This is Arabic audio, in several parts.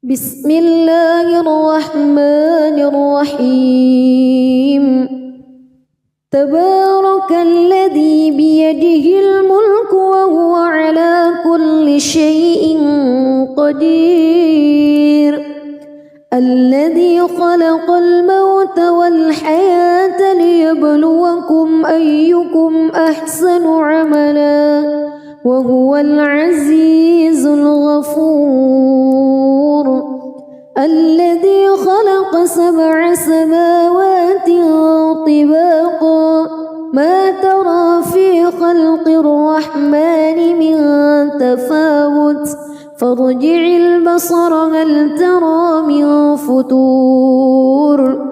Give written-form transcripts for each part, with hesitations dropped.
بسم الله الرحمن الرحيم تبارك الذي بيده الملك وهو على كل شيء قدير الذي خلق الموت والحياة ليبلوكم أيكم أحسن عملا وهو العزيز الغفور الذي خلق 7 سماوات طباقا ما ترى في خلق الرحمن من تفاوت فارجع البصر هل ترى من فتور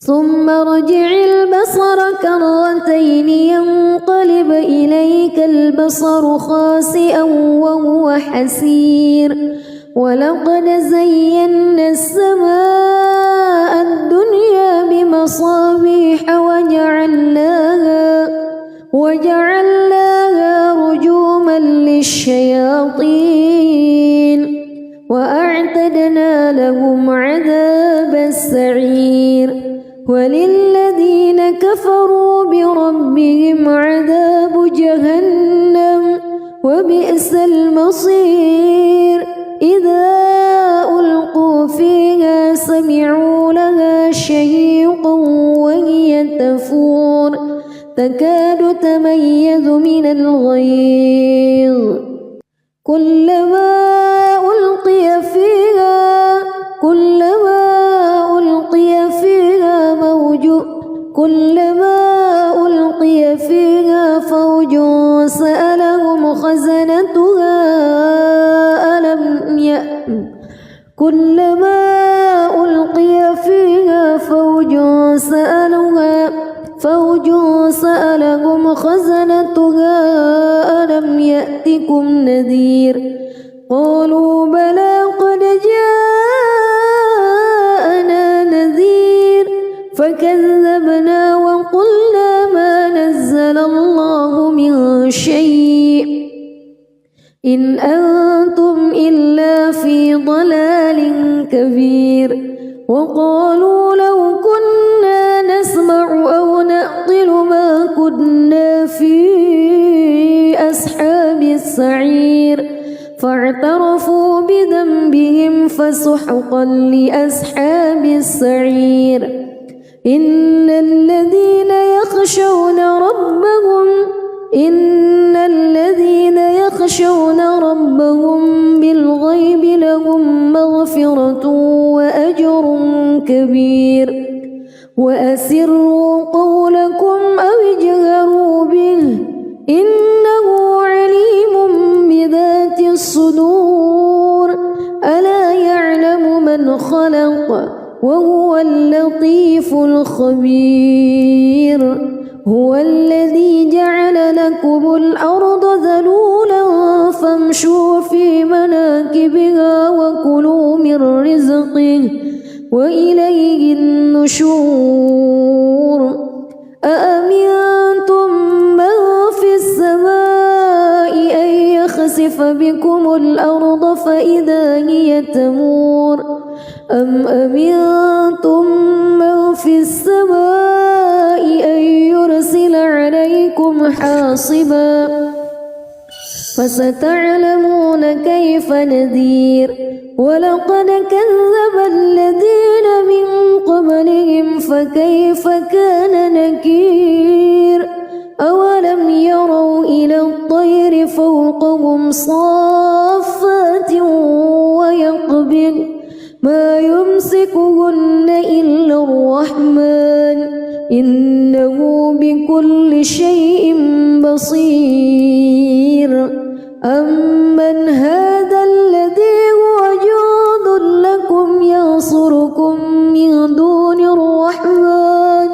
ثم ارجع البصر كرتين ينقلب إليك البصر خاسئا وهو حسير ولقد زينا السماء الدنيا بمصابيح وجعلناها رجوما للشياطين وأعتدنا لهم عذاب السعير وللذين كفروا بربهم عذاب جهنم وبئس المصير إذا ألقوا فيها سمعوا لها شهيقا وهي تفور تكاد تميز من الغيظ كلما ألقي فيها فوج سألهم خزنتها ألم يأتكم نذير قالوا بلى قد جاءنا نذير فكذبنا وقلنا ما نزل الله من شيء إن أنتم إلا في ضلال كبير وقالوا لو كنا نسمع أو نعقل ما كنا في أصحاب السعير فاعترفوا بذنبهم فسحقا لأصحاب السعير إن الذين يخشون ربهم بالغيب لهم مغفرة وأجر كبير وأسروا قولكم أو اجهروا به إنه عليم بذات الصدور ألا يعلم من خلق وهو اللطيف الخبير هو الذي جعل لكم الأرض ذلولا فامشوا في مناكبها وكلوا من رزقه وإليه النشور أأمنتم من في السماء أن يخسف بكم الأرض فإذا هي تمور أم أمنتم من في السماء أن يرسل عليكم حاصبا فستعلمون كيف نذير ولقد كذب الذين من قبلهم فكيف كان نكير أولم يروا إلى الطير فوقهم صافات ويقبض ما يمسكهن إلا الرحمن إنه بكل شيء بصير أمن هذا الذي هو جند لكم ينصركم من دون الرحمن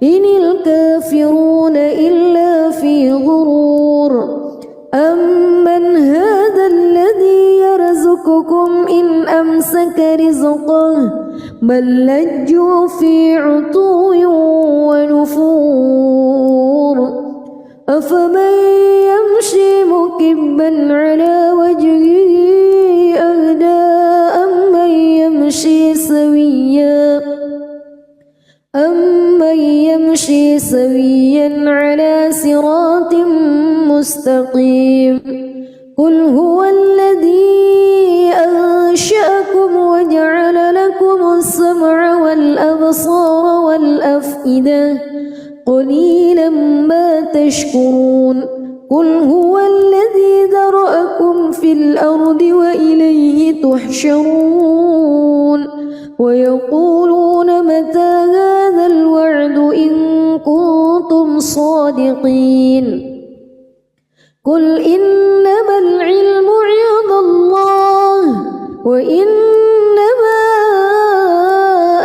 إن الكافرون إلا في غرور أمن هذا الذي يرزقكم إن أمسك رزقه بل لجوا في عتو ونفور أفمن يمشي مكبا على وجهه أهدى سويا على صراط مستقيم قل هو الذي أنشأكم وجعل لكم السمع والأبصار والأفئدة قليلا ما تشكرون قل هو الذي ذرأكم في الأرض وإليه تحشرون ويقولون متى هذا الوعد إن كنتم صادقين قل إنما العلم عند الله وإنما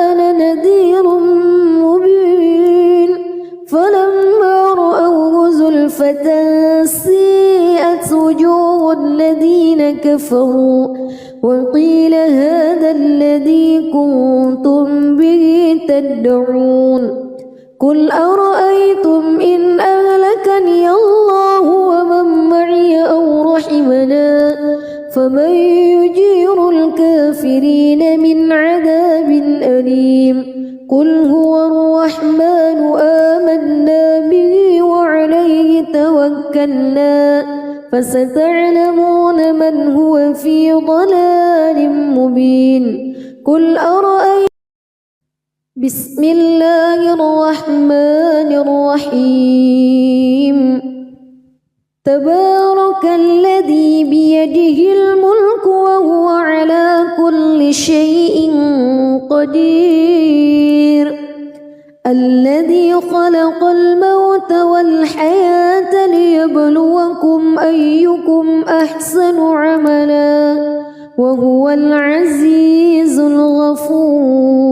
أنا نذير مبين فلما رأوه زلفة سيئت وجوه الذين كفروا وقيل هذا الذي كنتم به تدعون قل أرأيتم إن أهلكني الله ومن معي أو رحمنا فمن يجير الكافرين من عذاب أليم قل هو الرحمن آمنا به وعليه توكلنا فستعلمون من هو في ضلال مبين قل أرأيتم بسم الله الرحمن الرحيم تبارك الذي بيده الملك وهو على كل شيء قدير الذي خلق الموت والحياة ليبلوكم أيكم أحسن عملا وهو العزيز الغفور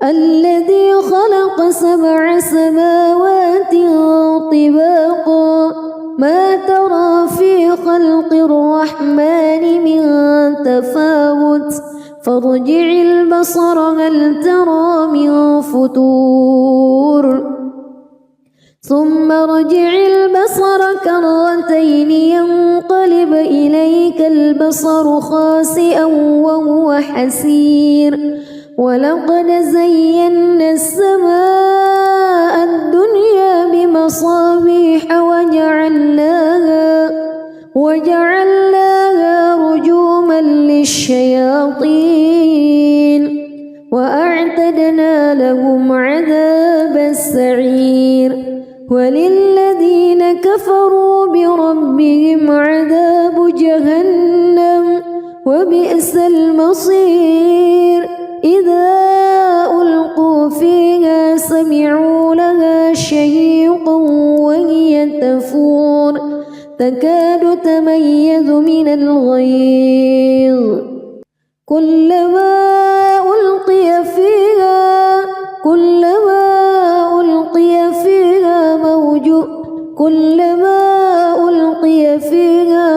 الذي خلق 7 سماوات طباقا ما ترى في خلق الرحمن من تفاوت فارجع البصر هل ترى من فتور ثم ارجع البصر كرتين ينقلب إليك البصر خاسئا وهو حسير ولقد زينا السماء الدنيا بمصابيح وجعلناها رجوما للشياطين وأعتدنا لهم عذاب السعير وللذين كفروا بربهم عذاب جهنم وبئس المصير إذا ألقوا فيها سمعوا لها شهيقا وهي تفور تكاد تميز من الغيظ كلما ألقي فيها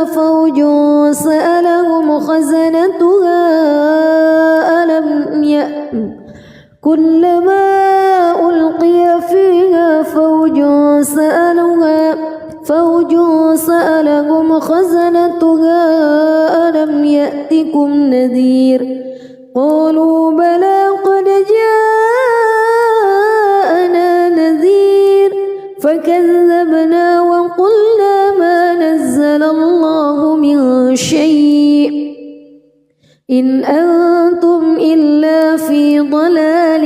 فوج سألهم خزنتها كلما ألقي فيها فوج سألهم خزنتها ألم يأتكم نذير قالوا بلى قد جاءنا نذير فكذبنا وقلنا ما نزل الله من شيء إن أنتم إلا في ضلال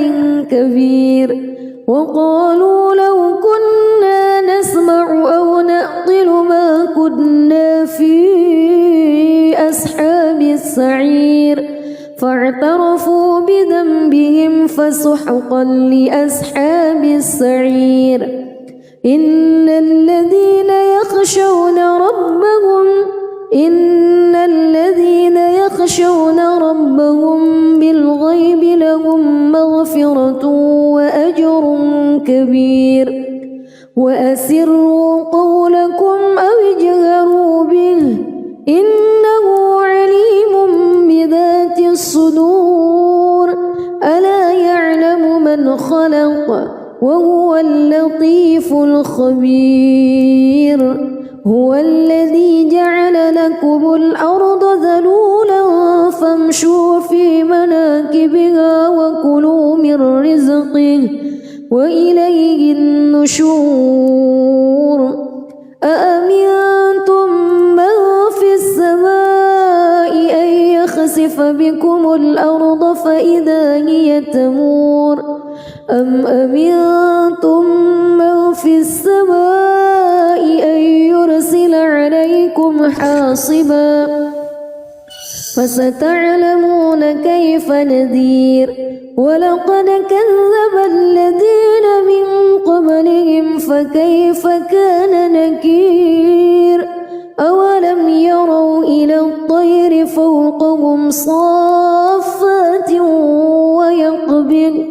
كبير وقالوا لو كنا نسمع أو نعقل ما كنا في أصحاب السعير فاعترفوا بذنبهم فسحقا لأصحاب السعير إن الذين يخشون ربهم بالغيب لهم مغفرة وأجر كبير وأسروا قولكم أو اجهروا به إنه عليم بذات الصدور ألا يعلم من خلق وهو اللطيف الخبير هو الذي جعل لكم الأرض ذلولا فامشوا في مناكبها وكلوا من رزقه وإليه النشور أأمنتم من في السماء أن يخسف بكم الأرض فإذا هي تمور أم أمنتم من في السماء أن يرسل عليكم حاصبا فستعلمون كيف نذير ولقد كذب الذين من قبلهم فكيف كان نكير أولم يروا إلى الطير فوقهم صافات ويقبض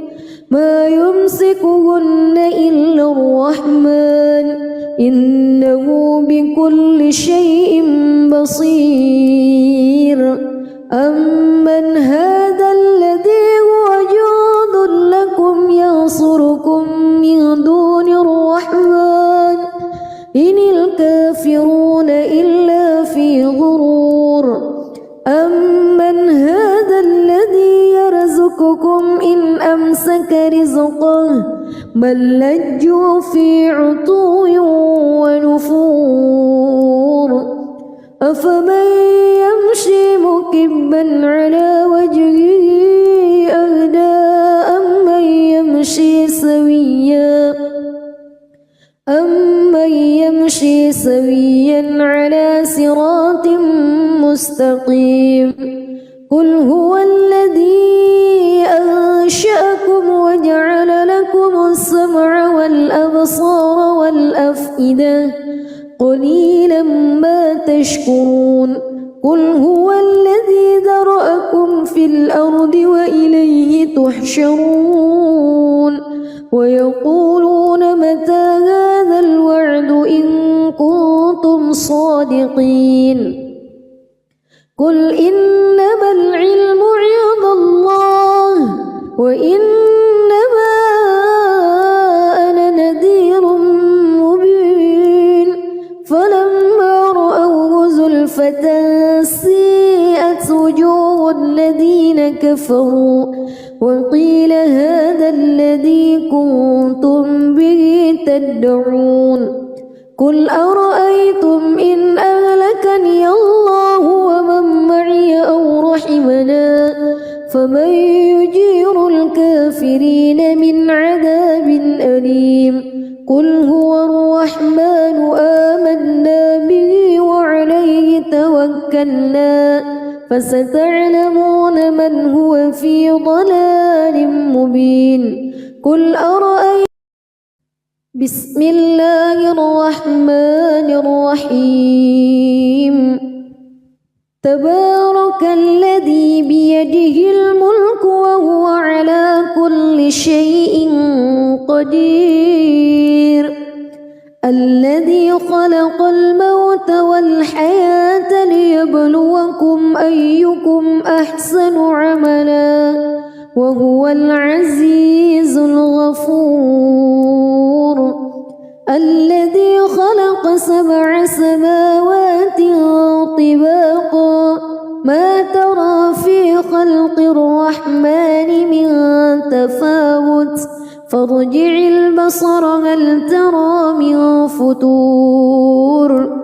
ما يمسكهن إلا الرحمن إنه بكل شيء بصير أمن هذا الذي هو جند لكم ينصركم من دون الرحمن إن الكافرون إلا في غرور أمن هذا الذي يرزقكم إن أمسك رزقه بل لجوا في عتو ونفور أفمن يمشي مكبا على وجهه أهدى أمن يمشي سويا على صراط مستقيم قل هو الذي أنشأكم وجعل لكم السمع والأبصار والأفئدة قليلا ما تشكرون قل هو الذي ذرأكم في الأرض وإليه تحشرون ويقولون متى هذا الوعد إن كنتم صادقين قل إنما العلم عند الله وإنما أنا نذير مبين فلما رأوه زلفة سيئت وجوه الذين كفروا وقيل هذا الذي كنتم به تدعون قل أرأيتم إن أهلكني الله ومن معي أو رحمنا فمن يجير الكافرين من عذاب أليم قل هو الرحمن آمنا به وعليه توكلنا فستعلمون من هو في ضلال مبين قل أرأيتم بسم الله الرحمن الرحيم تبارك الذي بيده الملك وهو على كل شيء قدير الذي خلق الموت والحياة ليبلوكم أيكم أحسن عملا وهو العزيز الغفور الذي خلق 7 سماوات طباقا ما ترى في خلق الرحمن من تفاوت فارجع البصر هل ترى من فتور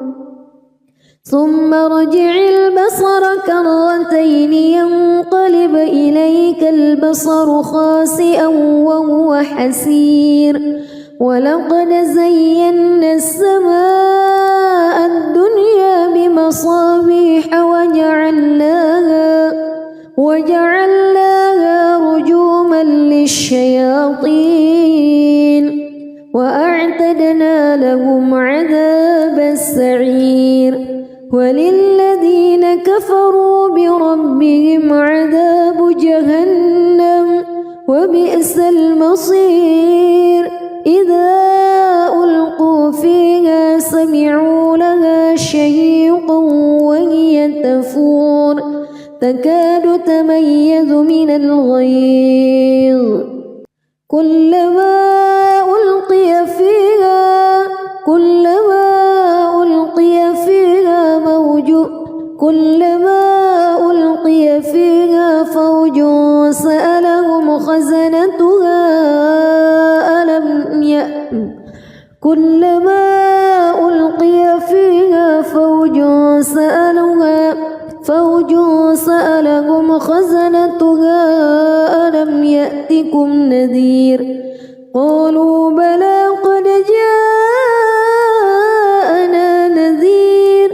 ثم ارجع البصر كرتين ينقلب إليك البصر خاسئا وهو حسير ولقد زينا السماء الدنيا بمصابيح وجعلناها رجوما للشياطين وأعتدنا لهم عذاب السعير وللذين كفروا بربهم عذاب جهنم وبئس المصير إذا ألقوا فيها سمعوا لها شهيقا وهي تفور تكاد تميز من الغيظ كلما ألقي فيها فوج سألهم خزنتها كلما ألقي فيها فوج سألهم خزنتها ألم يأتكم نذير قالوا بلى قد جاءنا نذير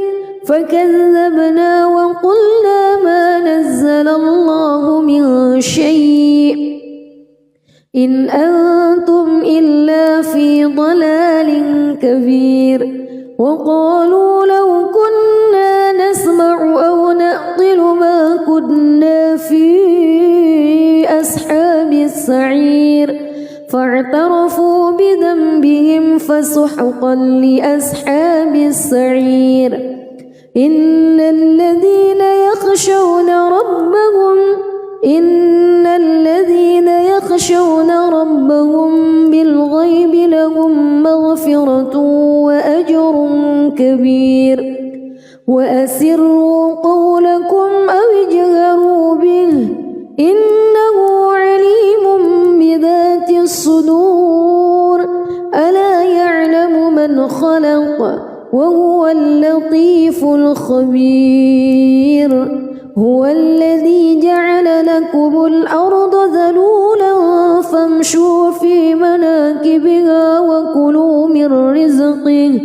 فكذبنا وقلنا ما نزل الله من شيء إن أنتم إلا في ضلال كبير وقالوا لو كنا نسمع أو نعقل ما كنا في أصحاب السعير فاعترفوا بذنبهم فسحقا لأصحاب السعير إن الذين يخشون ربهم بالغيب لهم مغفرة وأجر كبير وأسروا قولكم أو اجهروا به إنه عليم بذات الصدور ألا يعلم من خلق وهو اللطيف الخبير هو الذي جعل لكم الأرض ذلولا فامشوا في مناكبها وكلوا من رزقه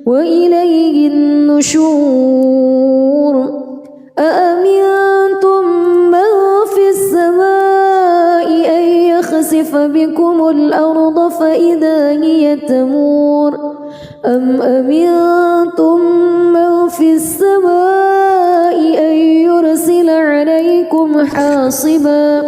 وإليه النشور أأمنتم من في السماء أن يخسف بكم الأرض فإذا هي تمور أم أمنتم من في السماء أن يرسل عليكم حاصبا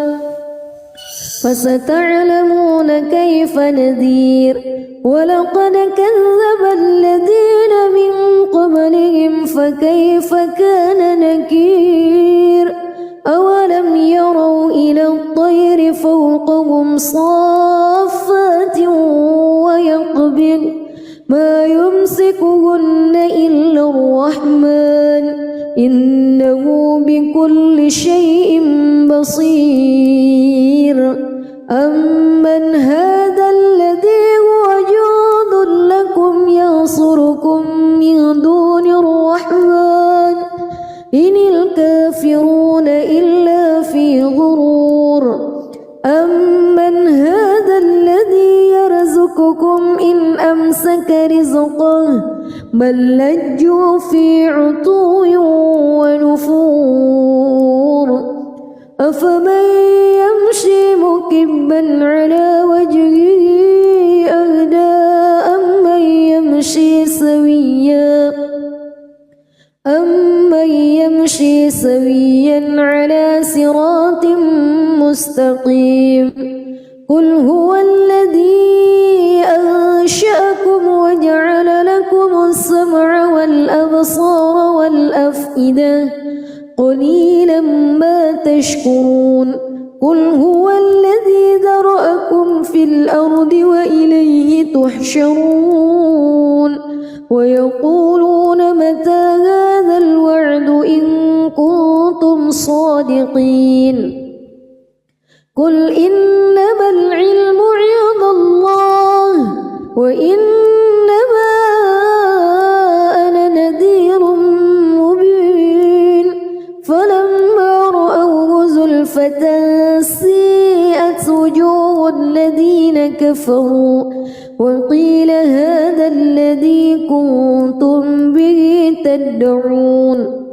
فستعلمون كيف نذير ولقد كذب الذين من قبلهم فكيف كان نكير أولم يروا إلى الطير فوقهم صافات ويقبض ما يمسكهن إلا الرحمن إنه بكل شيء بصير أمن هذا الذي هو جند لكم ينصركم من دون الرحمن إن الكافرون إلا في غرور أمن هذا الذي يرزقكم إن أمسك رزقه بل لجوا في عتو ونفور أفمن يمشي مكبا على وجهه أهدى أمن يمشي سويا على صراط مستقيم قل هو الذي أنشأكم وجعل لكم السمع والأبصار والأفئدة قليلا ما تشكرون قل هو الذي ذرأكم في الأرض وإليه تحشرون ويقولون متى هذا الوعد إن كنتم صادقين قل إنما العلم عند الله وإنما أنا نذير مبين فلما رأوه زلفة سيئت وجوه الذين كفروا وقيل هذا الذي كنتم به تدعون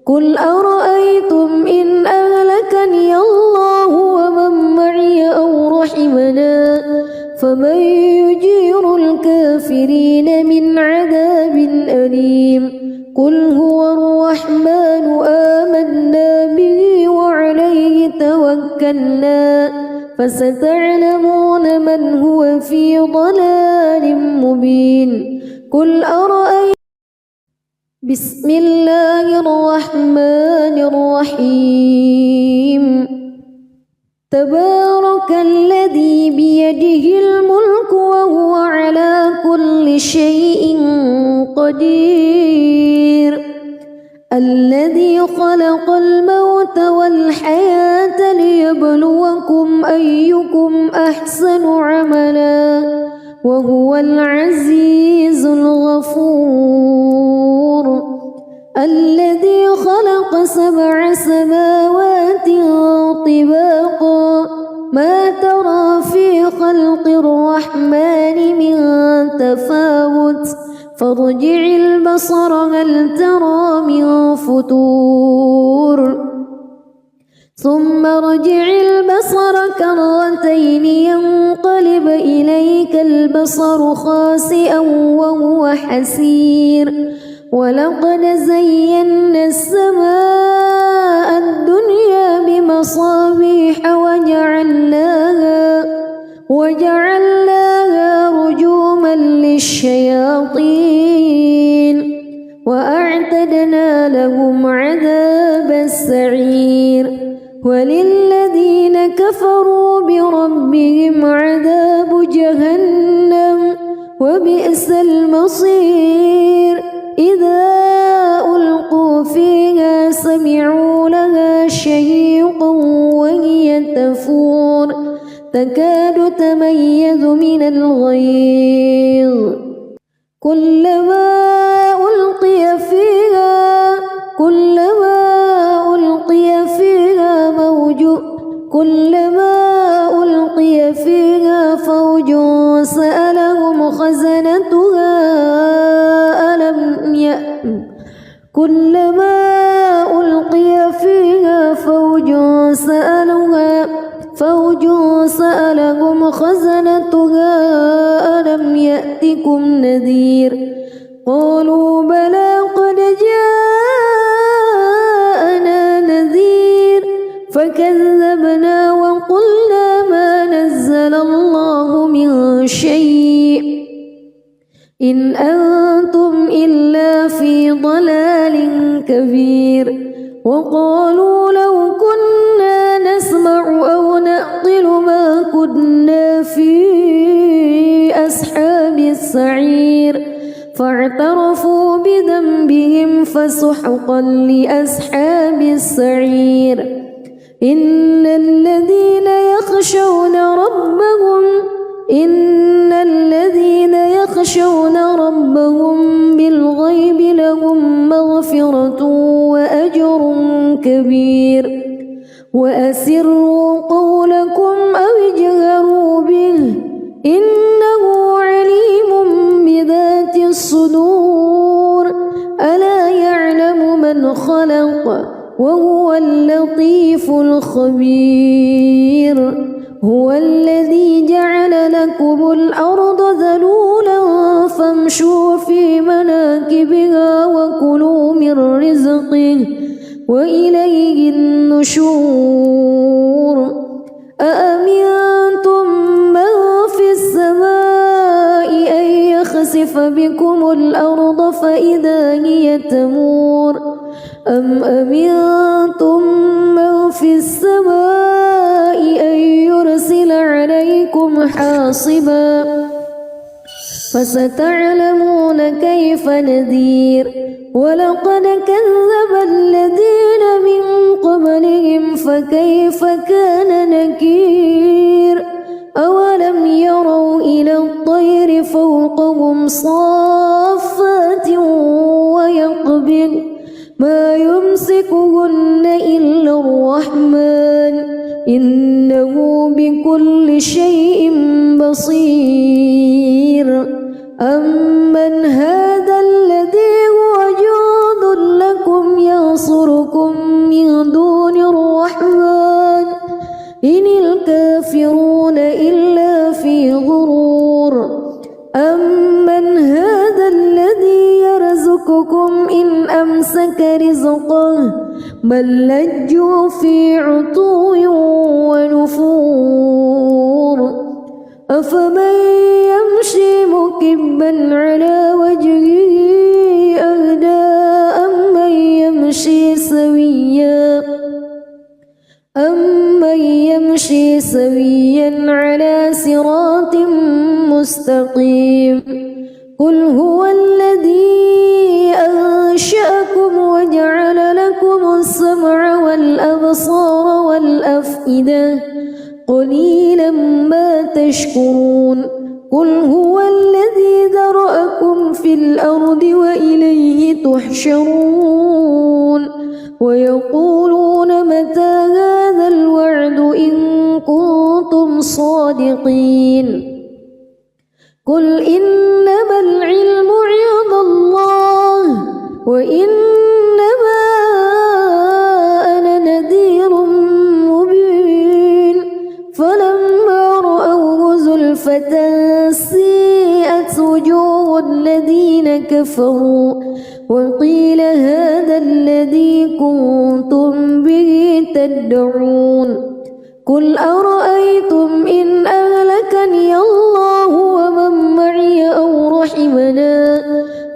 قل أرأيتم إن أهلكني الله ومن معي أو رحمنا فمن يجير الكافرين من عذاب أليم قل هو الرحمن آمنا به وعليه توكلنا فستعلمون من هو في ضلال مبين قل أرأيتم بسم الله الرحمن الرحيم تبارك الذي بيده الملك وهو على كل شيء قدير الذي خلق الموت والحياة ليبلوكم أيكم أحسن عملا وهو العزيز سبع سماوات طباقا ما ترى في خلق الرحمن من تفاوت فارجع البصر هل ترى من فتور ثم ارجع البصر كرتين ينقلب إليك البصر خاسئا وهو حسير ولقد زينا السماء الدنيا بمصابيح وجعلناها رجوما للشياطين وأعتدنا لهم عذاب السعير وللذين كفروا بربهم عذاب جهنم وبئس المصير إذا ألقوا فيها سمعوا لها شهيقا وهي تفور تكاد تميز من الغيظ كلما ألقي فيها فوج سألهم خزنتها ألم يأتكم نذير قالوا بلى قد جاءنا نذير فكذبنا وقلنا ما نزل الله من شيء إن أنتم إلا في ضلال كبير وقالوا لو كنا نسمع أو نعقل ما كنا في أصحاب السعير فاعترفوا بذنبهم فسحقا لأصحاب السعير إن الذين يخشون ربهم بالغيب لهم مغفرة وأجر كبير وأسروا قولكم أو اجهروا به إنه عليم بذات الصدور ألا يعلم من خلق وهو اللطيف الخبير هو الذي جعل لكم الأرض ذلولا فامشوا في مناكبها وكلوا من رزقه وإليه النشور أأمنتم من في السماء أن يخسف بكم الأرض فإذا هي تمور أم أمنتم من في السماء أن يرسل عليكم حاصبا فستعلمون كيف نذير ولقد كذب الذين من قبلهم فكيف كان نكير أولم يروا إلى الطير فوقهم صافات ويقبض ما يمسكهن إلا الرحمن إنه بكل شيء بصير أمن هذا الذي هو جند لكم ينصركم من دون الرحمن إن الكافرون إلا في غرور أمن هذا الذي يرزقكم إن أمسك رزقه بل لجوا في عتو ونفور أفمن يمشي مكبا على وجهه أهدى أمن يمشي سويا على صراط مستقيم قل هو الذي أنشأكم وجعل لكم السمع والأبصار والأفئدة قليلا ما تشكرون قل هو الذي ذرأكم في الأرض وإليه تحشرون ويقول ويقولون متى هذا الوعد إن كنتم صادقين قل إنما العلم عند الله وإنما أنا نذير مبين فلما رأوه زلفة سيئت وجوه الذين كفروا وقيل هذا الذي كنتم به تدعون قل أرأيتم إن أهلكني الله ومن معي أو رحمنا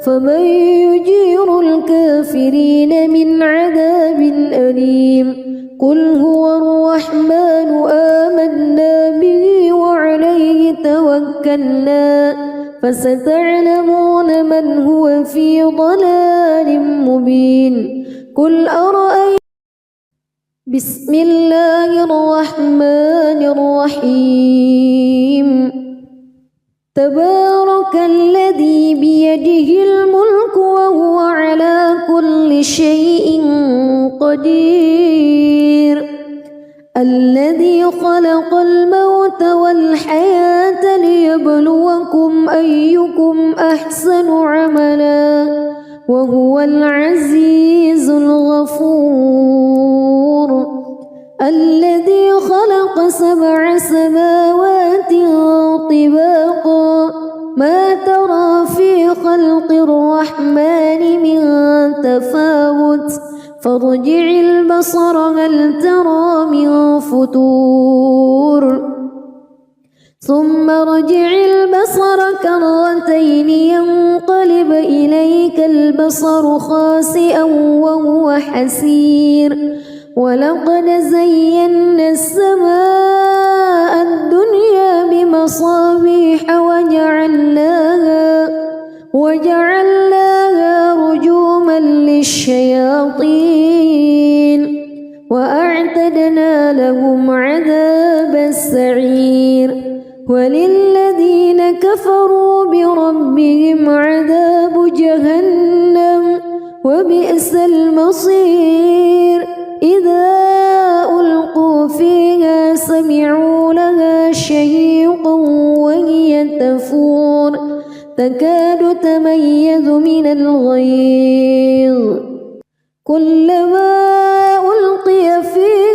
فمن يجير الكافرين من عذاب أليم قل هو الرحمن آمنا به وعليه توكلنا فستعلمون من هو في ضلال مبين قل أرأيتم بسم الله الرحمن الرحيم تبارك الذي بيده الملك وهو على كل شيء قدير الذي خلق الموت والحياة ليبلوكم أيكم أحسن عملا وهو العزيز الغفور الذي خلق 7 سماوات طباقا ما ترى في خلق الرحمن من تفاوت فارجع البصر هل ترى من فتور ثم ارجع البصر كرتين ينقلب إليك البصر خاسئا وهو حسير ولقد زينا السماء الدنيا بمصابيح وجعلناها رجوما للشياطين وأعتدنا لهم عذاب السعير وللذين كفروا بربهم عذاب جهنم وبئس المصير إذا ألقوا فيها سمعوا لها شهيقا وهي تفور تكاد تميز من الغيظ كلما ألقي فيها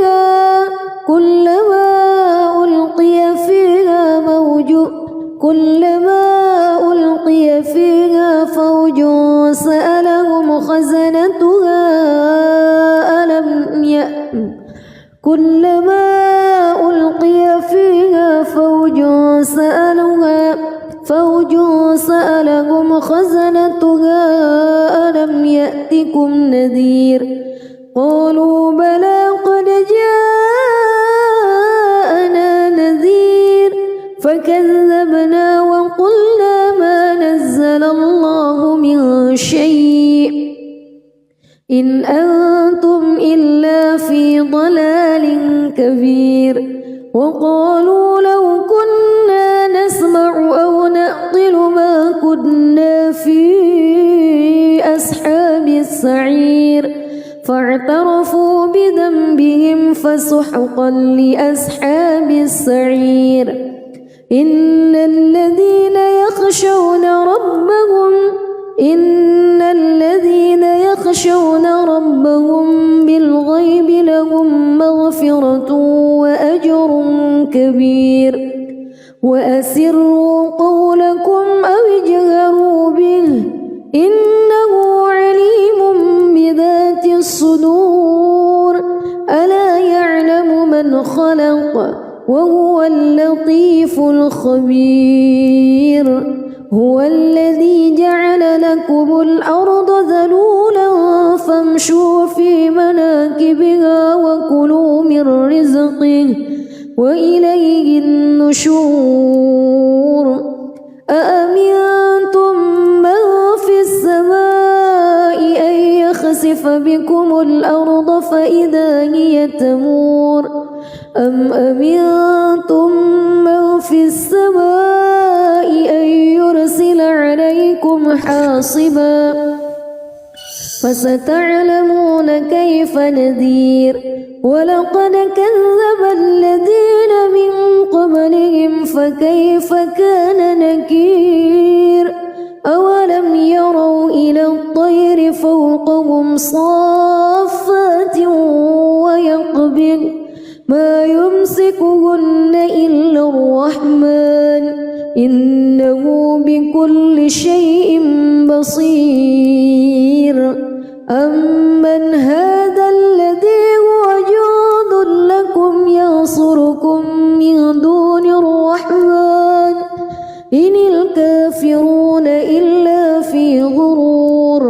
فوج سألهم خزنتها كلما ألقي فيها فوج سألهم خزنتها ألم يأتكم نذير قالوا بلى قد جاءنا نذير فكذبنا وقلنا ما نزل الله من شيء إن أنتم إلا في ضلال كبير وقالوا لو كنا نسمع أو نعقل ما كنا في أصحاب السعير فاعترفوا بذنبهم فسحقا لأصحاب السعير إن الذين يخشون ربهم بالغيب لهم مغفرة وأجر كبير وأسروا قولكم أو اجهروا به إنه عليم بذات الصدور ألا يعلم من خلق وهو اللطيف الخبير هو الذي جعل لكم الأرض ذلولا فامشوا في مناكبها وكلوا من رزقه وإليه النشور أأمنتم من في السماء أن يخسف بكم الأرض فإذا هي تمور أم أمنتم من في السماء أن يرسل عليكم حاصبا فستعلمون كيف نذير ولقد كذب الذين من قبلهم فكيف كان نكير أولم يروا إلى الطير فوقهم صافات ويقبض ما يمسكهن إلا الرحمن إنه بكل شيء بصير أمن هذا الذي هو جند لكم ينصركم من دون الرحمن إن الكافرون إلا في غرور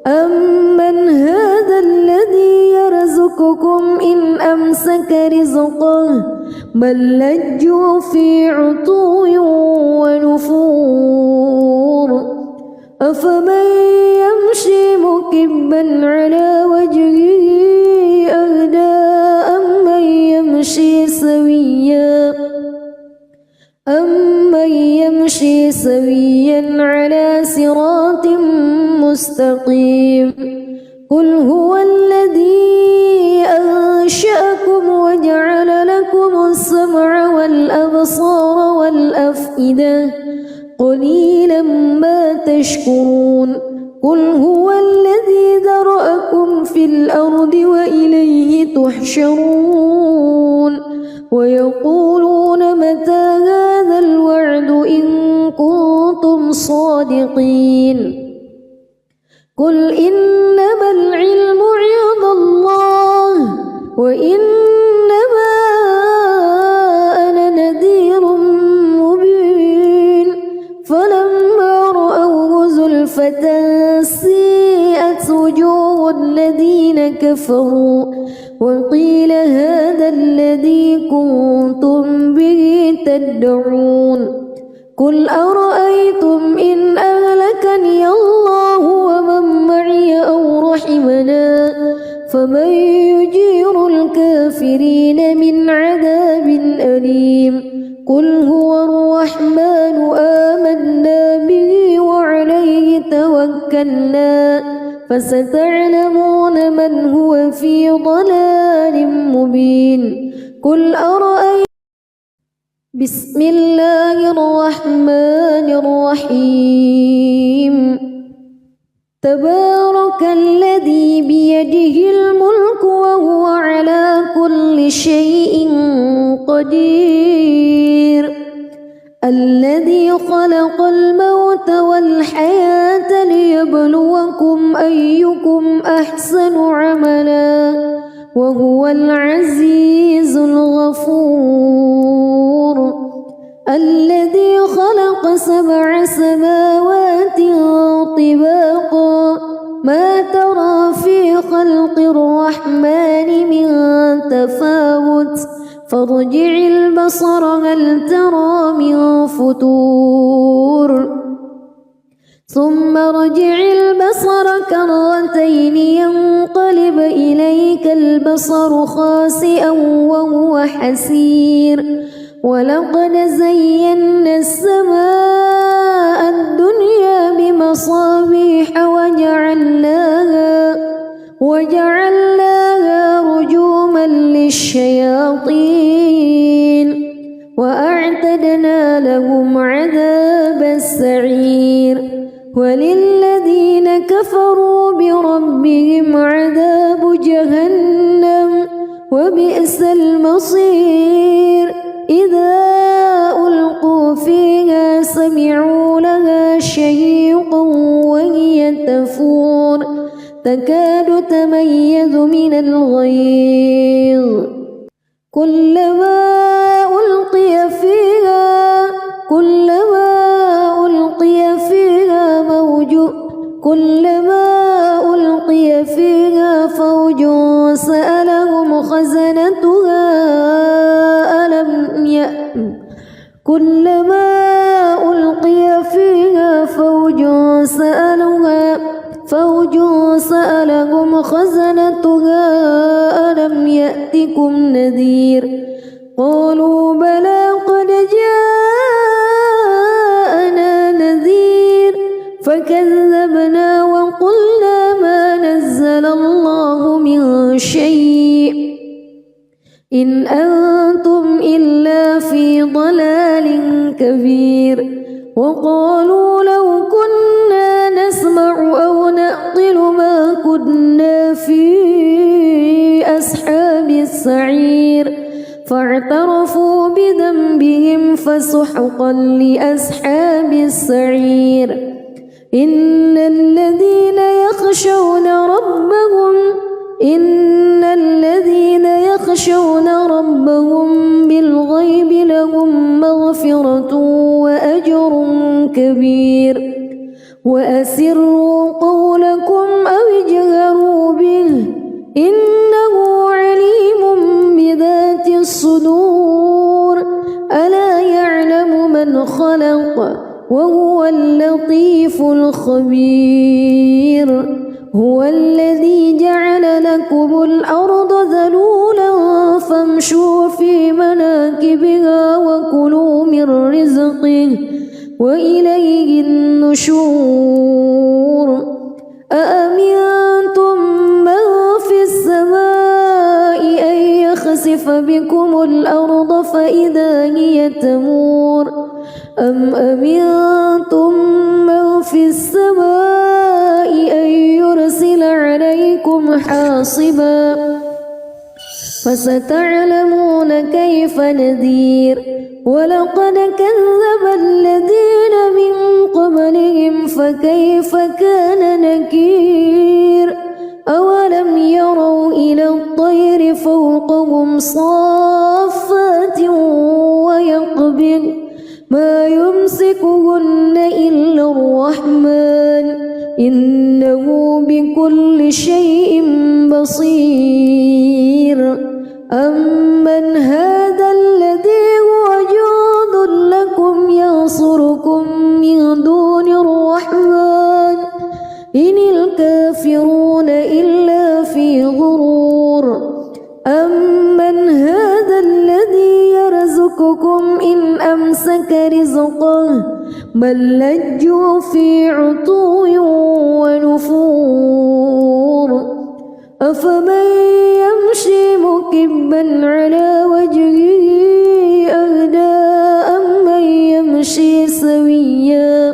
أمن هذا الذي يرزقكم إن أمسك رزقه بل لجوا في عتو ونفور أفمن يمشي مكبا على وجهه أهدى أمن يمشي سويا على صراط مستقيم قل هو الذي أنشأكم وجعل لكم السمع والأبصار والأفئدة قليلا ما تشكرون قل هو الذي ذرأكم في الأرض وإليه تحشرون ويقولون متى هذا الوعد إن كنتم صادقين قل إنما العلم عند الله وإنما أنا نذير مبين فلما رأوه زلفة سيئت وجوه الذين كفروا وقيل هذا الذي كنتم به تدعون قل أرأيتم إن أهلكني الله ومن معي أو رحمنا فمن يجير الكافرين من عذاب أليم قل هو الرحمن آمنا به وعليه توكلنا فستعلمون من هو في ضلال مبين قل أرأيتم بسم الله الرحمن الرحيم تبارك الذي بيده الملك وهو على كل شيء قدير الذي خلق الموت والحياة ليبلوكم أيكم أحسن عملا وهو العزيز الغفور الذي خلق 7 سماوات طباقا ما ترى في خلق الرحمن من تفاوت فارجع البصر هل ترى من فتور ثم ارجع البصر كرتين ينقلب إليك البصر خاسئا وهو حسير ولقد زينا السماء الدنيا بمصابيح وجعلناها رجوما للشياطين وأعتدنا لهم عذاب السعير وللذين كفروا بربهم عذاب جهنم وبئس المصير إذا ألقوا فيها سمعوا لها شهيقا وهي تفور تكاد تميز من الغيظ كلما ألقي فيها فوج سألهم خزنتها كلما ألقي فيها فوج سألهم خزنتها ألم يأتكم نذير قالوا بلى قد جاءنا نذير فكذبنا وقلنا ما إن أنتم إلا في ضلال كبير وقالوا لو كنا نسمع أو نعقل ما كنا في أصحاب السعير فاعترفوا بذنبهم فسحقا لأصحاب السعير إن الذين يخشون ربهم بالغيب لهم مغفرة وأجر كبير وأسروا قولكم أو اجهروا به إنه عليم بذات الصدور ألا يعلم من خلق وهو اللطيف الخبير هو الذي جعل لكم الأرض ذلولا فامشوا في مناكبها وكلوا من رزقه وإليه النشور أأمنتم من في السماء أن يخسف بكم الأرض فإذا هي تمور أم أمنتم من في السماء أن يرسل عليكم حاصبا فستعلمون كيف نذير ولقد كذب الذين من قبلهم فكيف كان نكير أولم يروا إلى الطير فوقهم صافات ويقبض ما يمسكهن إلا الرحمن إنه بكل شيء بصير أمن هذا الذي هو جند لكم ينصركم من دون الرحمن إن الكافرون إلا في غرور أمن هذا الذي يرزقكم إن أمسك رزقه بل لجوا في عتو ونفور أفمن يمشي مكبا على وجهه أهدى أمن يمشي سويا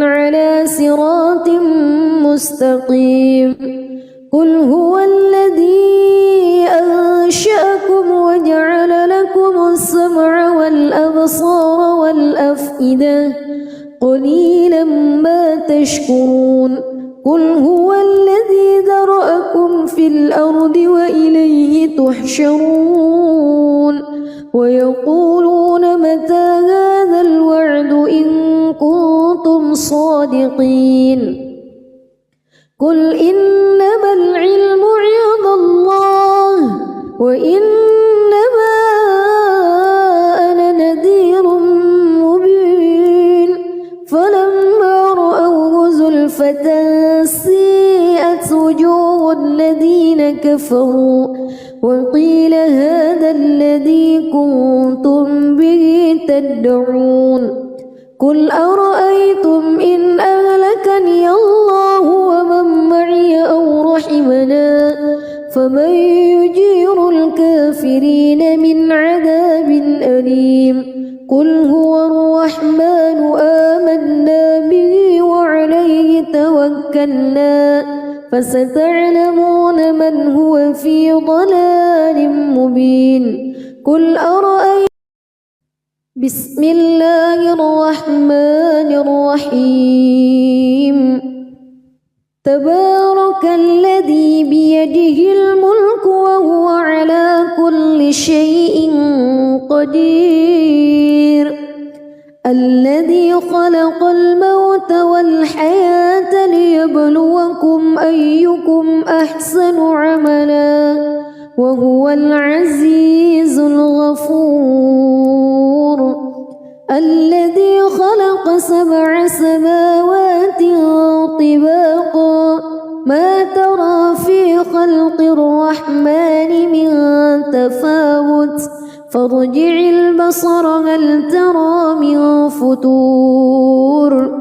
على صراط مستقيم قل هو الذي أنشأكم وجعل لكم السمع والأبصار والأفئدة قليلا ما تشكرون قل هو الذي ذرأكم في الأرض وإليه تحشرون ويقولون متى هذا الوعد إن كنتم صادقين قل إنما العلم عند الله وإنما أنا نذير مبين فلما رأوه زلفة سيئت وجوه الذين كفروا وقيل هذا الذي كنتم به تدعون قل أرأيتم إن أهلكني الله ومن معي أو رحمنا فمن يجير الكافرين من عذاب أليم قل هو الرحمن آمنا به وعليه توكلنا فستعلمون من هو في ضلال مبين قل أرأيتم بسم الله الرحمن الرحيم تبارك الذي بيده الملك وهو على كل شيء قدير الذي خلق الموت والحياة ليبلوكم أيكم أحسن عملا وهو العزيز الغفور الذي خلق 7 سماوات طباقا ما ترى في خلق الرحمن من تفاوت فارجع البصر هل ترى من فتور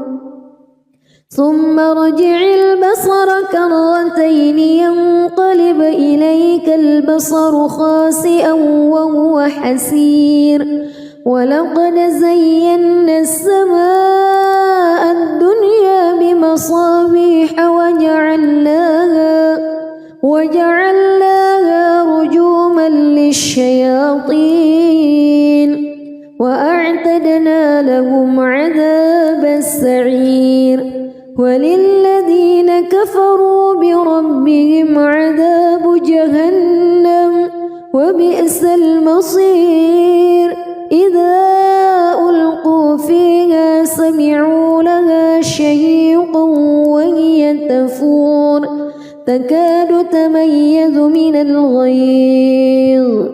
ثم ارجع البصر كرتين ينقلب إليك البصر خاسئا وهو حسير ولقد زينا السماء الدنيا بمصابيح وجعلناها رجوما للشياطين وأعتدنا لهم عذاب السعير وللذين كفروا بربهم عذاب جهنم وبئس المصير إذا ألقوا فيها سمعوا لها شهيقا وهي تفور تكاد تميز من الغيظ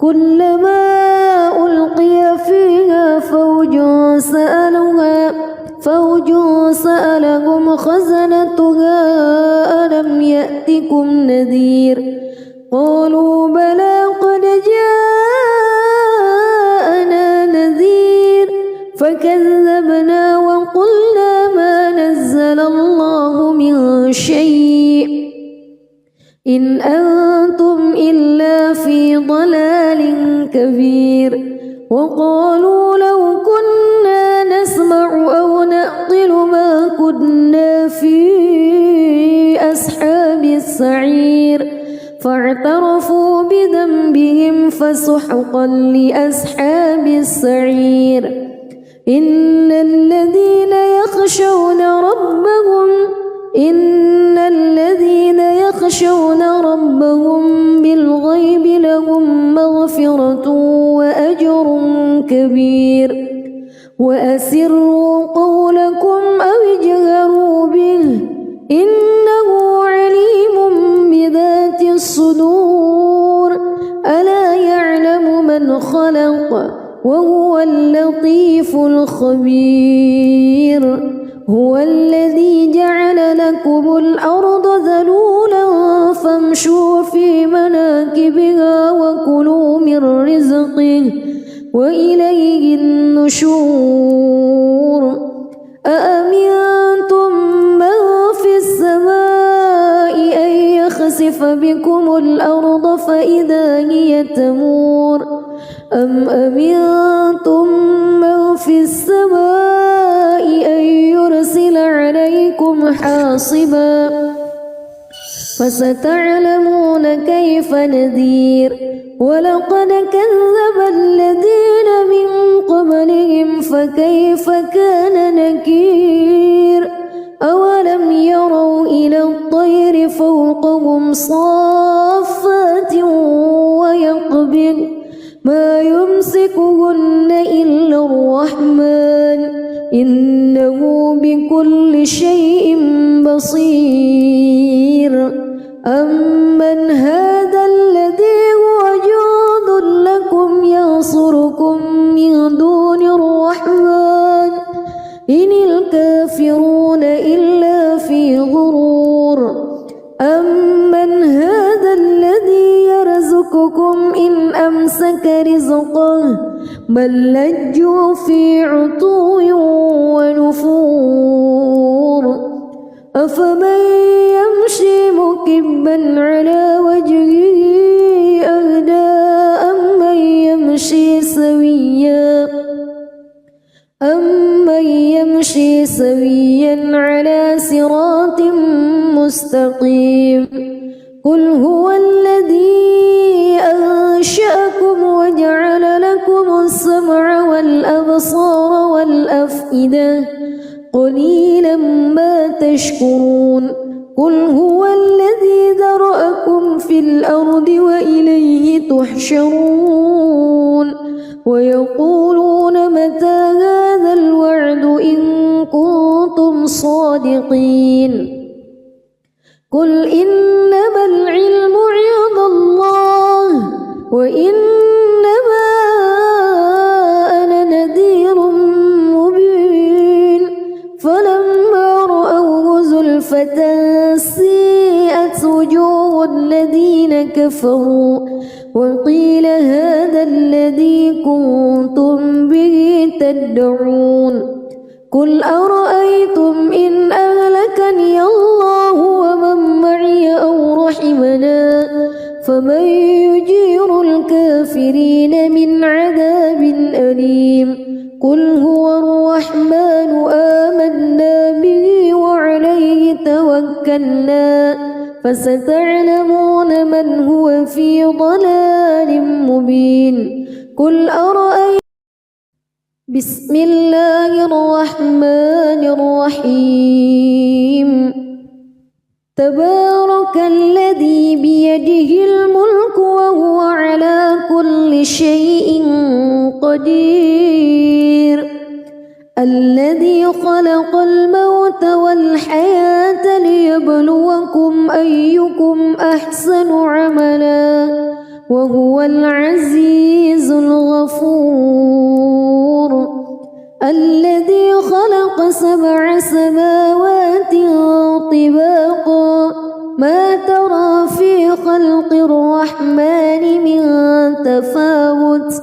كلما ألقي فيها فوج سألهم خزنتها ألم يأتكم نذير قالوا بلى قد جاءنا نذير فكذبنا وقلنا ما نزل الله من شيء إن أنتم إلا في ضلال كبير وقالوا لو كنا نسمع أو نعقل ما كنا في أصحاب السعير فاعترفوا بذنبهم فسحقا لأصحاب السعير إن الذين يخشون ربهم بالغيب لهم مغفرة وأجر كبير وأسروا قولكم أو اجهروا به إنه عليم بذات الصدور ألا يعلم من خلق وهو اللطيف الخبير هو الذي جعل لكم الأرض ذلولا فامشوا في مناكبها وكلوا من رزقه وإليه النشور أأمنتم من في السماء أن يخسف بكم الأرض فإذا هي تمور أم أمنتم من في السماء أن يرسل عليكم حاصبا فستعلمون كيف نذير ولقد كذب الذين من قبلهم فكيف كان نكير أولم يروا إلى الطير فوقهم صافات ويقبض ما يمسكهن إلا الرحمن إنه بكل شيء بصير أمن هذا الذي هو جند لكم ينصركم من دون الرحمن إن الكافرون إلا في غرور أمن هذا الذي يرزقكم إن أمسك رزقه بل لجوا في عتو ونفور أفمن يمشي مكبا على وجهه أهدى أمن يمشي سويا على صراط مستقيم قل هو الذي أنشأكم وجعل لكم السمع والأبصار والأفئدة قليلا ما تشكرون قل هو الذي ذرأكم في الأرض وإليه تحشرون ويقولون متى هذا الوعد إن كنتم صادقين قل إنما العلم عند الله وإنما أنا نذير خسفة سيئت وجوه الذين كفروا وقيل هذا الذي كنتم به تدعون قل أرأيتم إن أهلكني الله ومن معي أو رحمنا فمن يجير الكافرين من عذاب أليم قل هو الرحمن آمنا به وعليه توكلنا فستعلمون من هو في ضلال مبين قل أرأيتم بسم الله الرحمن الرحيم تبارك الذي بيده الملك وهو على كل شيء قدير الذي خلق الموت والحياة ليبلوكم أيكم أحسن عملا وهو العزيز الغفور الذي خلق 7 سماوات طباقا ما ترى في خلق الرحمن من تفاوت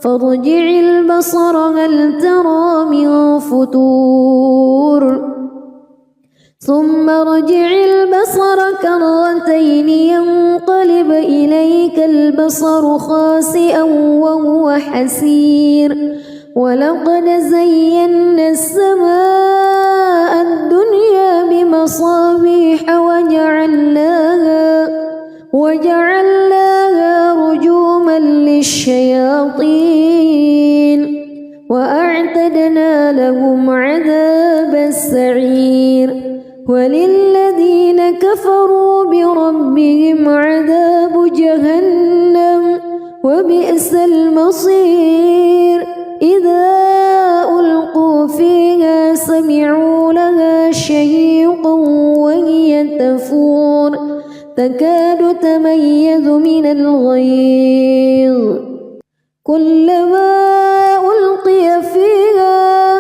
فارجع البصر هل ترى من فتور ثم ارجع البصر كرتين ينقلب إليك البصر خاسئا وهو حسير ولقد زينا السماء الدنيا بمصابيح وجعلناها رجوما للشياطين وأعتدنا لهم عذاب السعير وللذين كفروا بربهم عذاب جهنم وبئس المصير إذا ألقوا فيها سمعوا لها شهيقا وهي تفور تكاد تميز من الغيظ كلما ألقي فيها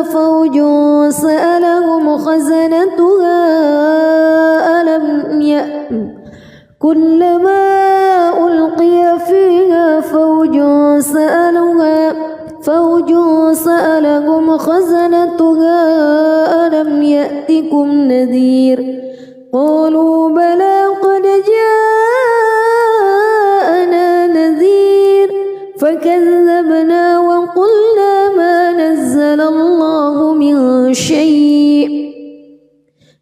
فوج سألهم خزنتها كلما ألقي فيها فوج سألهم خزنتها ألم يأتكم نذير قالوا بلى قد جاءنا نذير فكذبنا وقلنا ما نزل الله من شيء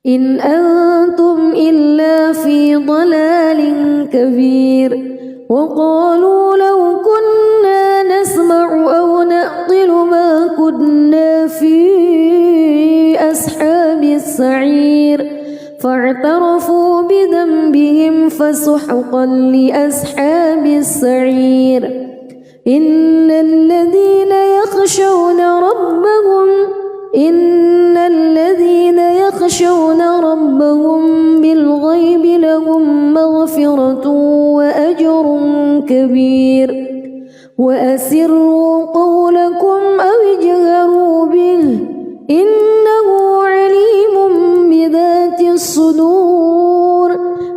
إن أنتم إلا في ضلال كبير وقالوا لو كنا نسمع أو نعقل ما كنا في أصحاب السعير فاعترفوا بذنبهم فسحقا لأصحاب السعير إن الذين يخشون ربهم بالغيب لهم مغفرة وأجر كبير وأسروا قولكم أو اجهروا به إنه عليم بذات الصدور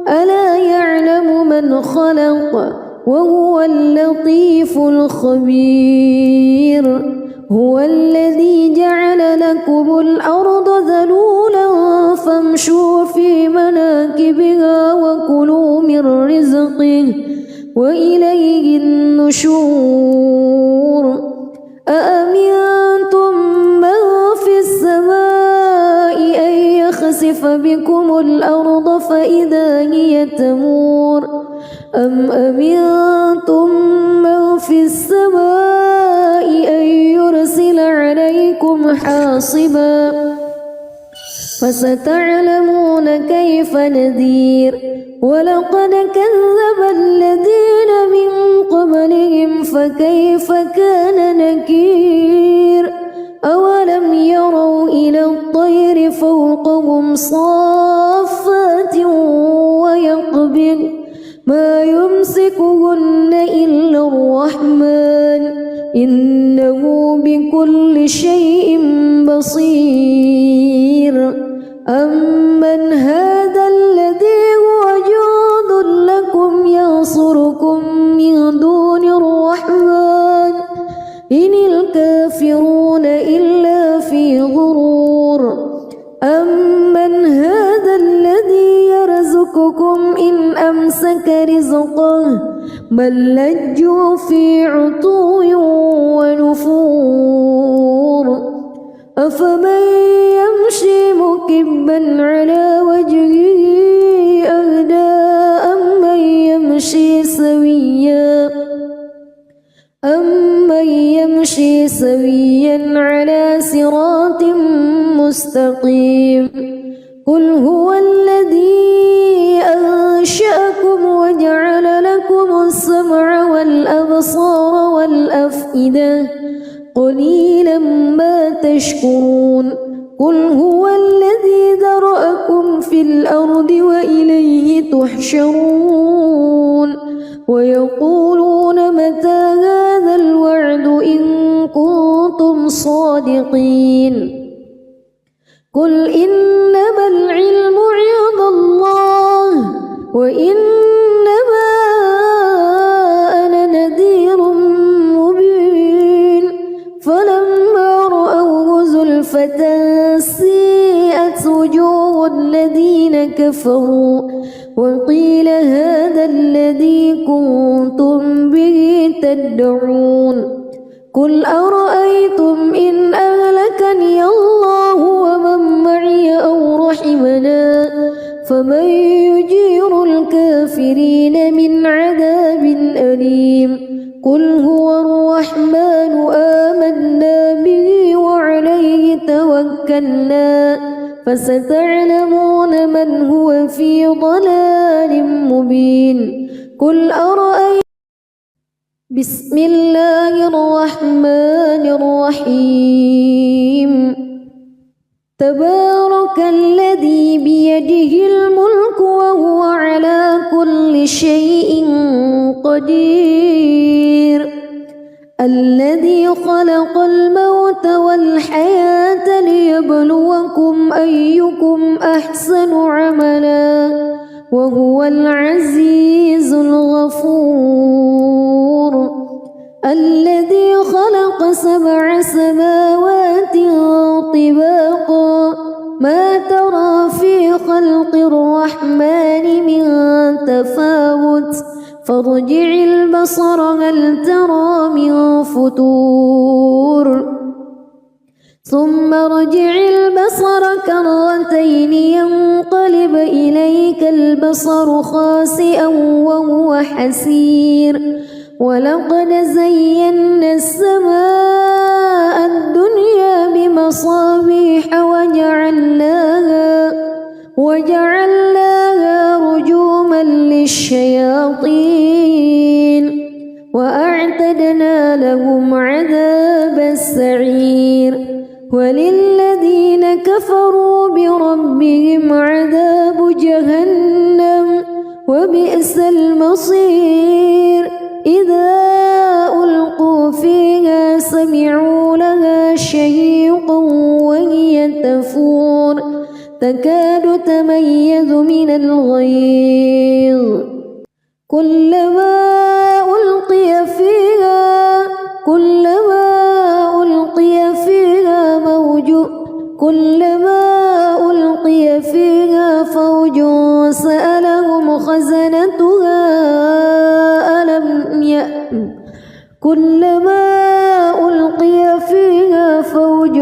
ألا يعلم من خلق وهو اللطيف الخبير هو الذي جعل لكم الأرض ذلولا فامشوا في مناكبها وكلوا من رزقه وإليه النشور أأمنتم من في السماء أن يخسف بكم الأرض فإذا هي تمور أم أمنتم من في السماء أن يرسل عليكم حاصبا فستعلمون كيف نذير ولقد كذب الذين من قبلهم فكيف كان نكير أولم يروا إلى الطير فوقهم صافات ويقبض ما يمسكهن إلا الرحمن إنه بكل شيء بصير أمن هذا الذي هو جند لكم ينصركم من دون الرحمن إن الكافرون إلا في غرور أمن هذا الذي يرزقكم إن أمسك رزقه بل لجوا في عتو ونفور أفمن يمشي مكبا على وجهه أهدى أمن يمشي سويا على صراط مستقيم قل هو الذي أنشأكم وجعل لكم السمع والأبصار والأفئدة قليلا ما تشكرون قل هو الذي ذرأكم في الأرض وإليه تحشرون ويقولون متى هذا الوعد إن كنتم صادقين قل إنما العلم عند الله وإنما أنا نذير مبين فلما رأوه زلفة سيئت وجوه الذين كفروا وقيل هذا الذي كنتم به تدعون قل أرأيتم إن أهلكني الله ومن معي أو رحمنا فمن يجير الكافرين من عذاب أليم قل هو الرحمن آمنا به وعليه توكلنا فستعلمون من هو في ضلال مبين قل أرأيتم بسم الله الرحمن الرحيم تبارك الذي بيده الملك وهو على كل شيء قدير الذي خلق الموت والحياة ليبلوكم أيكم أحسن عملا وهو العزيز الغفور الذي خلق 7 سماوات طباقا ما ترى في خلق الرحمن من تفاوت فارجع البصر هل ترى من فتور ثم ارجع البصر كرتين ينقلب إليك البصر خاسئا وهو حسير ولقد زينا السماء الدنيا بمصابيح وجعلناها رجوما للشياطين وأعتدنا لهم عذاب السعير وللذين كفروا بربهم عذاب جهنم وبئس المصير إذا ألقوا فيها سمعوا لها شهيقا وهي تفور تكاد تميز من الغيظ كلما ألقي فيها فوج سألهم خزنتها كلما ألقي فيها فوج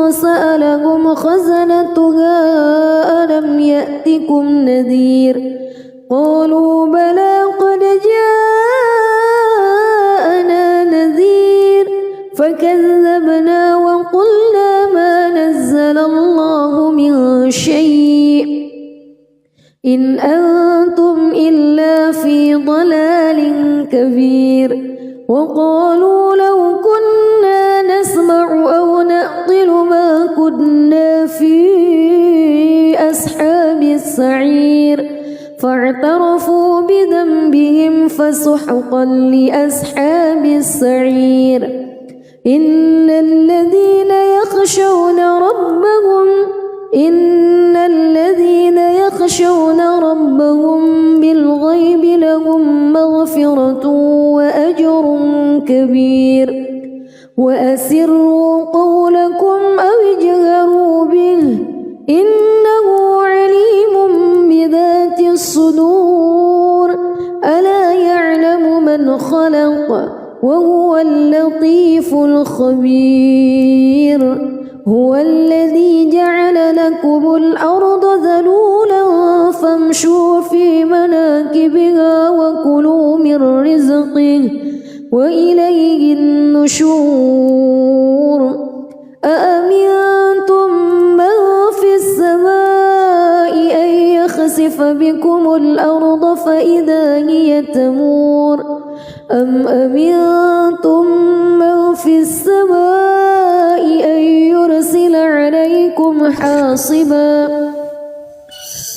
سألهم خزنتها ألم يأتكم نذير قالوا بلى قد جاءنا نذير فكذبنا وقلنا ما نزل الله من شيء إن أنتم إلا في ضلال كبير وقالوا لو كنا نسمع أو نعقل ما كنا في أصحاب السعير فاعترفوا بذنبهم فسحقا لأصحاب السعير إن الذين يخشون ربهم بالغيب لهم مغفرة وأجر كبير وأسروا قولكم أو اجهروا به إنه عليم بذات الصدور ألا يعلم من خلق وهو اللطيف الخبير هو الذي جعل لكم الأرض ذلولا فامشوا في مناكبها وكلوا من رزقه وإليه النشور أأمنتم من في السماء أن يخسف بكم الأرض فإذا هي تمور أم أمنتم من في السماء أن يرسل عليكم حاصبا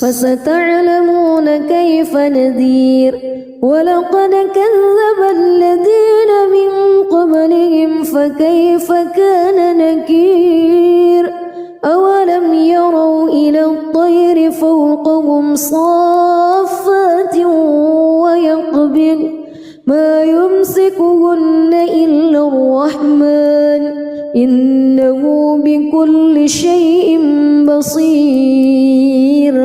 فستعلمون كيف نذير ولقد كذب الذين من قبلهم فكيف كان نكير أولم يروا إلى الطير فوقهم صافات ويقبض ما يمسكهن إلا الرحمن إنه بكل شيء بصير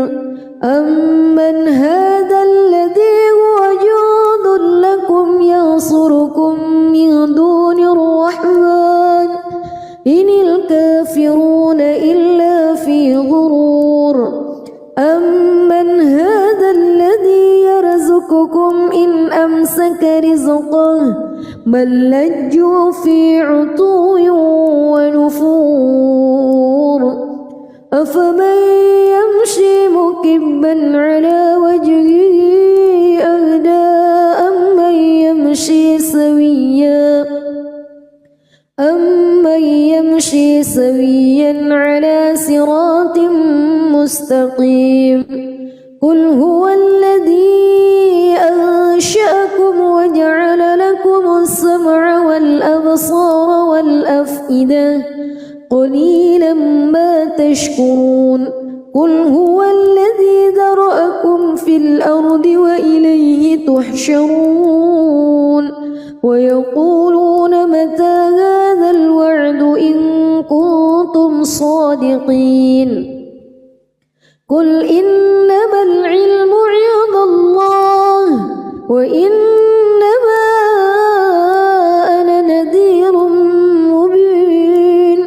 أمن هذا الذي هو جند لكم ينصركم من دون الرحمن إن الكافرون إلا في غرور أمن هذا الذي يرزقكم إن أمسك رزقه بل لجوا في عتو ونفور أفمن يمشي مكبا على وجهه أهدى أمن يمشي سويا على صراط مستقيم قل هو الذي أنشأكم وجعل لكم السمع والأبصار والأفئدة قليلا ما تشكرون قل هو الذي ذرأكم في الأرض وإليه تحشرون ويقولون متى هذا الوعد إن كنتم صادقين قل إنما العلم عند الله وإنما أنا نذير مبين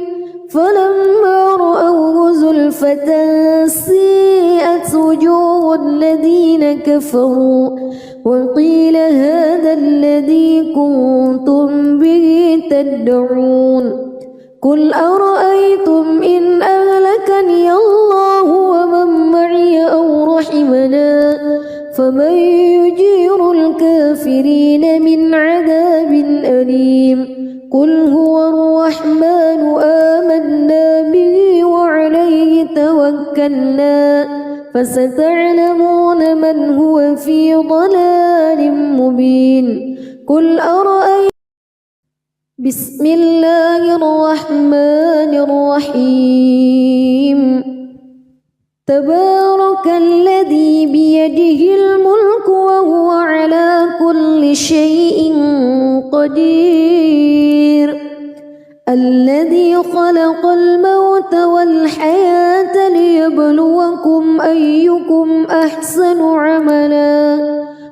فلما رأوه زلفة سيئت وجوه الذين كفروا وقيل هذا الذي كنتم به تدعون قل أرأيتم إن أهلكني الله ومن معي أو رحمنا فمن يجير الكافرين من عذاب أليم قل هو الرحمن آمنا به وعليه توكلنا فستعلمون من هو في ضلال مبين قل أرأيتم بسم الله الرحمن الرحيم تبارك الذي بيده الملك وهو على كل شيء قدير الذي خلق الموت والحياة ليبلوكم أيكم أحسن عملا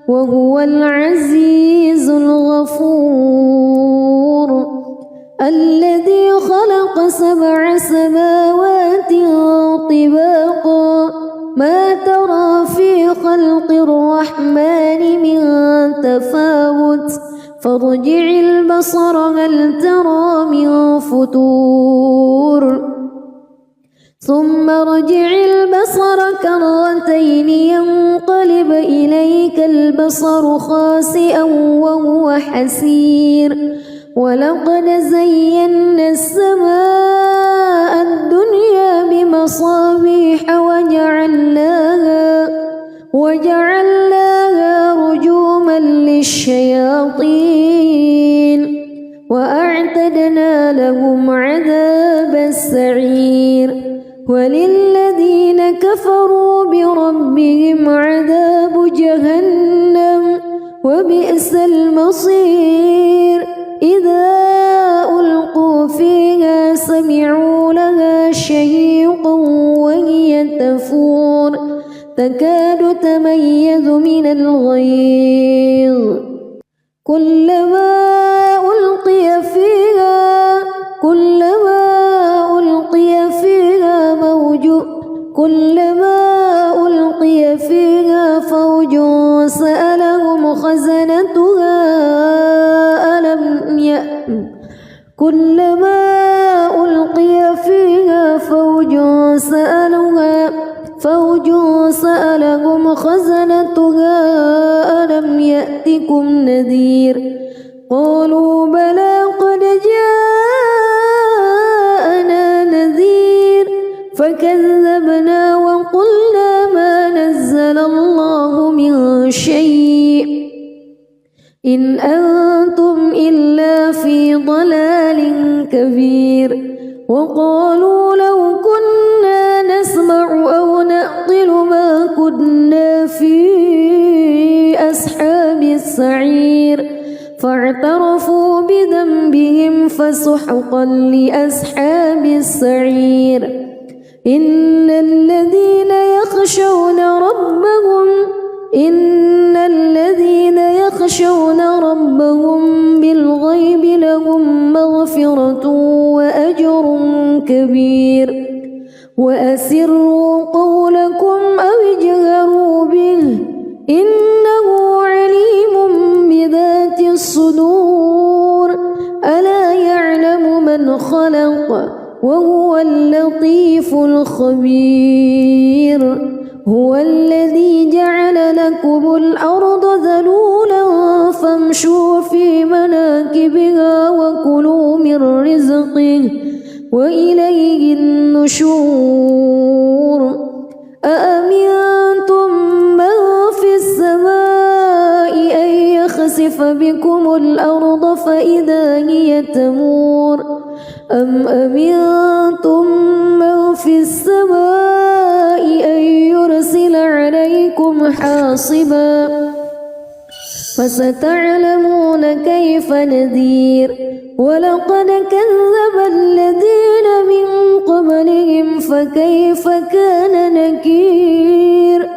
وهو العزيز الغفور الذي خلق 7 سماوات طباقا ما ترى في خلق الرحمن من تفاوت فارجع البصر هل ترى من فتور ثم ارجع البصر كرتين ينقلب إليك البصر خاسئا وهو حسير ولقد زينا السماء الدنيا بمصابيح وجعلناها رجوما للشياطين الشياطين وأعتدنا لهم عذاب السعير وللذين كفروا بربهم عذاب جهنم وبئس المصير إذا ألقوا فيها سمعوا لها شهيقا وهي تفور تكاد تميز من الغيظ كلما ألقي فيها فوج سألهم خزنتها ألم يأتكم نذير قالوا بلى قد جاءنا نذير فكذبنا وقلنا ما نزل الله من شيء إن أنتم إلا في ضلال كبير وقالوا لو كنا نسمع أو نعقل ما كنا في أصحاب السعير فاعترفوا بذنبهم فسحقا لأصحاب السعير إن الذين يخشون ربهم بالغيب لهم مغفرة وأجر كبير وأسروا قولكم أو اجهروا به إنه عليم بذات الصدور ألا يعلم من خلق وهو اللطيف الخبير هو الذي جعل لكم الأرض ذلولا فامشوا في مناكبها وكلوا من رزقه وإليه النشور أأمنتم من في السماء أن يخسف بكم الأرض فإذا هي تمور أم أمنتم من في السماء أن يرسل عليكم حاصبا فستعلمون كيف نذير ولقد كذب الذين من قبلهم فكيف كان نكير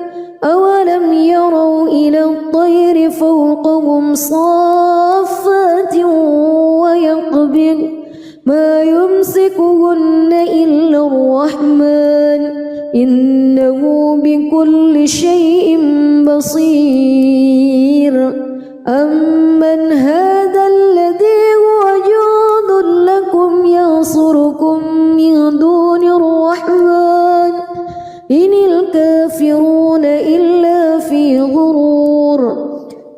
أولم يروا إلى الطير فوقهم صافات ويقبض ما يمسكهن إلا الرحمن إنه بكل شيء بصير أمن هذا الذي هو جند لكم ينصركم من دون الرحمن إن الكافرون إلا في غرور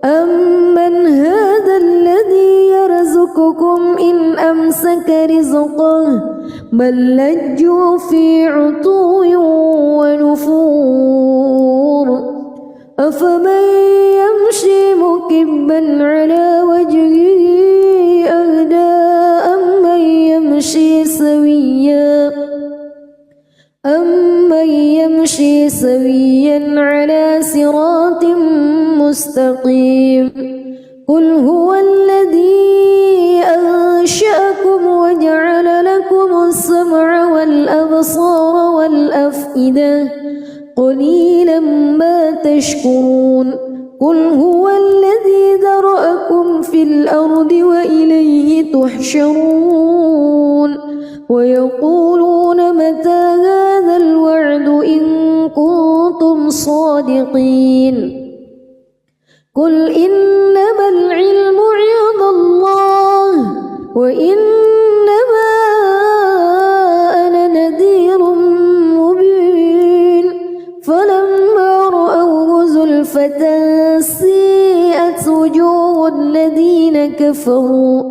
أمن هذا الذي يرزقكم إن أمسك رزقه بل لجوا في عتو ونفور أفمن يمشي مكبا على وجهه أهدى أمن يمشي سويا على صراط مستقيم قل هو الذي أنشأكم وجعل لكم السمع والأبصار والأفئدة قليلا ما تشكرون قل هو الذي ذرأكم في الأرض وإليه تحشرون ويقولون متى هذا الوعد إن كنتم صادقين قل إنما العلم عند الله وإنما أنا نذير مبين فلما رأوه زلفة سيئت وجوه الذين كفروا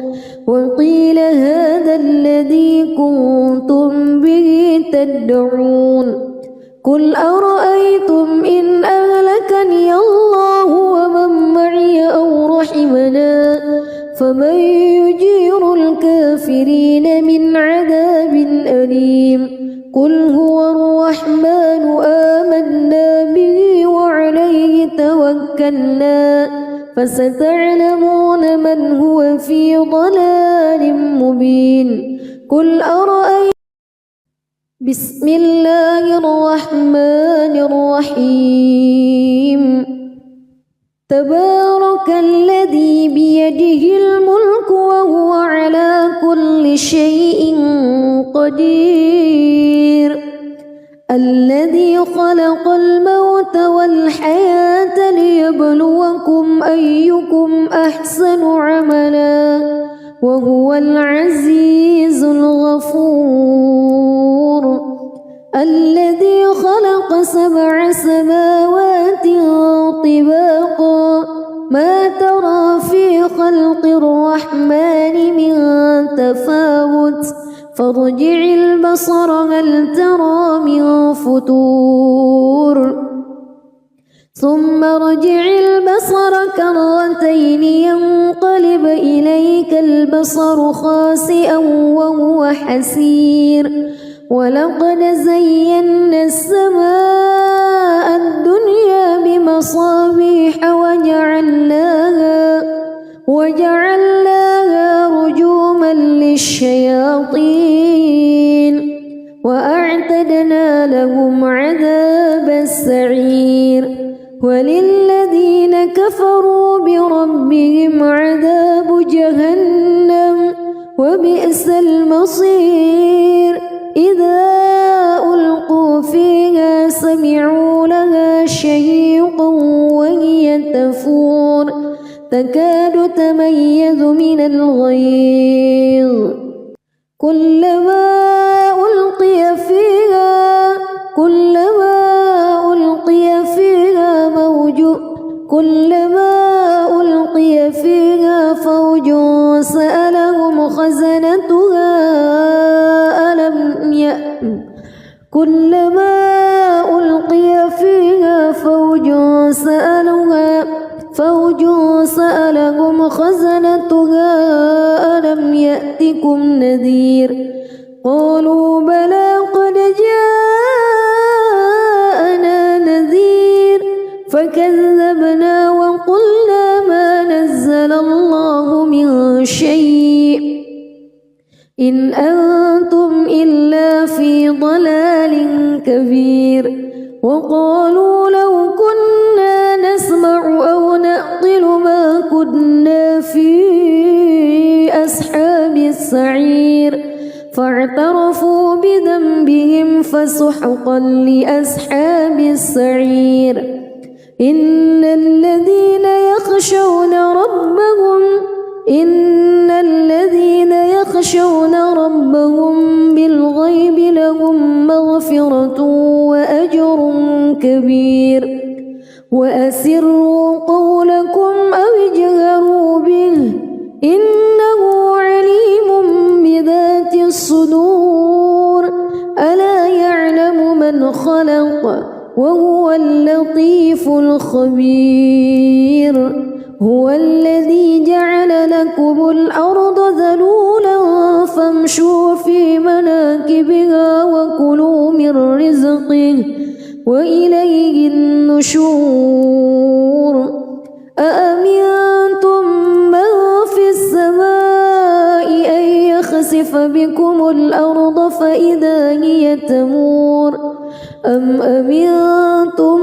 وقيل هذا الذي كنتم به تدعون قل أرأيتم إن أهلكني الله ومن معي أو رحمنا فمن يجير الكافرين من عذاب أليم قل هو الرحمن آمنا به وعليه توكلنا فستعلمون من هو في ضلال مبين قل أرأيتم بسم الله الرحمن الرحيم تبارك الذي بيده الملك وهو على كل شيء قدير الذي خلق الموت والحياة ليبلوكم أيكم أحسن عملا وهو العزيز الغفور الذي خلق 7 سماوات طباقا ما ترى في خلق الرحمن من تفاوت فارجع البصر هل ترى من فتور ثم ارجع البصر كرتين ينقلب إليك البصر خاسئا وهو حسير ولقد زينا السماء الدنيا بمصابيح وجعلناها رجوما للشياطين وأعتدنا لهم عذاب السعير وللذين كفروا بربهم عذاب جهنم وبئس المصير إذا ألقوا فيها سمعوا لها شهيقا وهي تفور تكاد تميز من الغيظ كلما ألقي فيها فوج سألهم خزنتها كلما ألقي فيها فوج سألهم خزنتها ألم يأتكم نذير قالوا بلى قد جاءنا نذير فكذبنا وقلنا ما نزل الله من شيء إن أنتم إلا في ضلال كبير وقالوا لو كنا نسمع أو نعقل ما كنا في أصحاب السعير فاعترفوا بذنبهم فسحقا لأصحاب السعير إن الذين يخشون ربهم بالغيب لهم مغفرة وأجر كبير وأسروا قولكم أو اجهروا به إنه عليم بذات الصدور ألا يعلم من خلق وهو اللطيف الخبير هو الذي جعل لكم الأرض ذلولا فامشوا في مناكبها وكلوا من رزقه وإليه النشور أأمنتم من في السماء أن يخسف بكم الأرض فإذا هي تمور أم أمنتم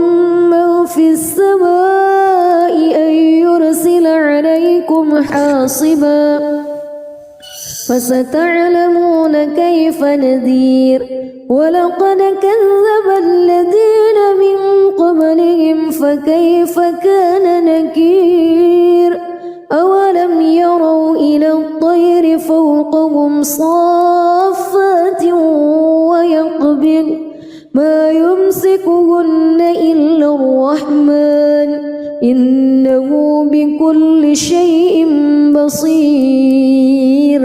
من في السماء أن يرسل عليكم حاصبا فستعلمون كيف نذير ولقد كذب الذين من قبلهم فكيف كان نكير أولم يروا إلى الطير فوقهم صافات ويقبض ما يمسكهن إلا الرحمن إنه بكل شيء بصير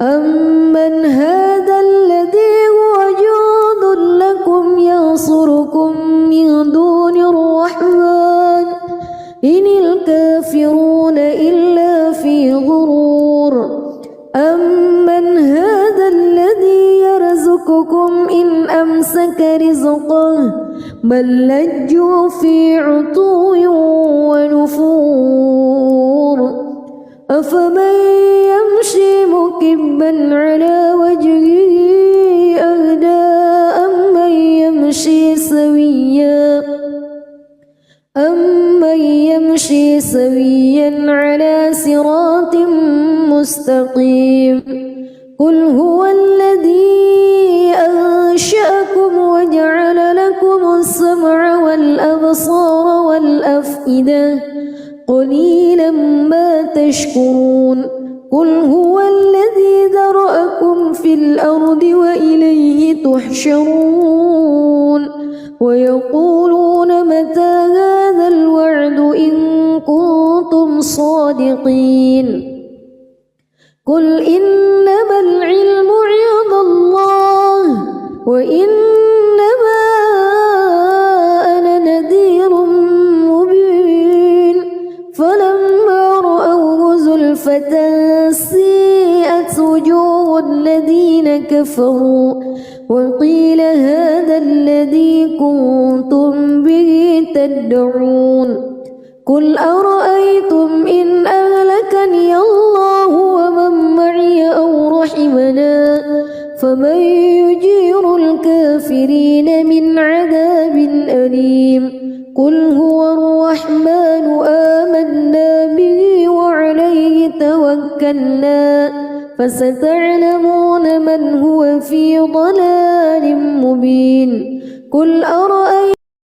أمن هذا الذي هو جند لكم ينصركم من دون الرحمن إن الكافرون إلا في غرور نسألك رزقه بل لجوا في عتو ونفور أفمن يمشي مكبا على وجهه أهدى أمن يمشي سويا على صراط مستقيم قل هو الذي أنشأكم وجعل لكم السمع والأبصار والأفئدة قليلا ما تشكرون قل هو الذي ذرأكم في الأرض وإليه تحشرون ويقولون متى هذا الوعد إن كنتم صادقين قل إنما العلم عند الله وإنما أنا نذير مبين فلما رأوه زلفة سيئت وجوه الذين كفروا وقيل هذا الذي كنتم به تدعون قل أرأيتم إن أهلكني الله ومن معي أو رحمنا فمن يجير الكافرين من عذاب أليم قل هو الرحمن آمنا به وعليه توكلنا فستعلمون من هو في ضلال مبين قل أرأيتم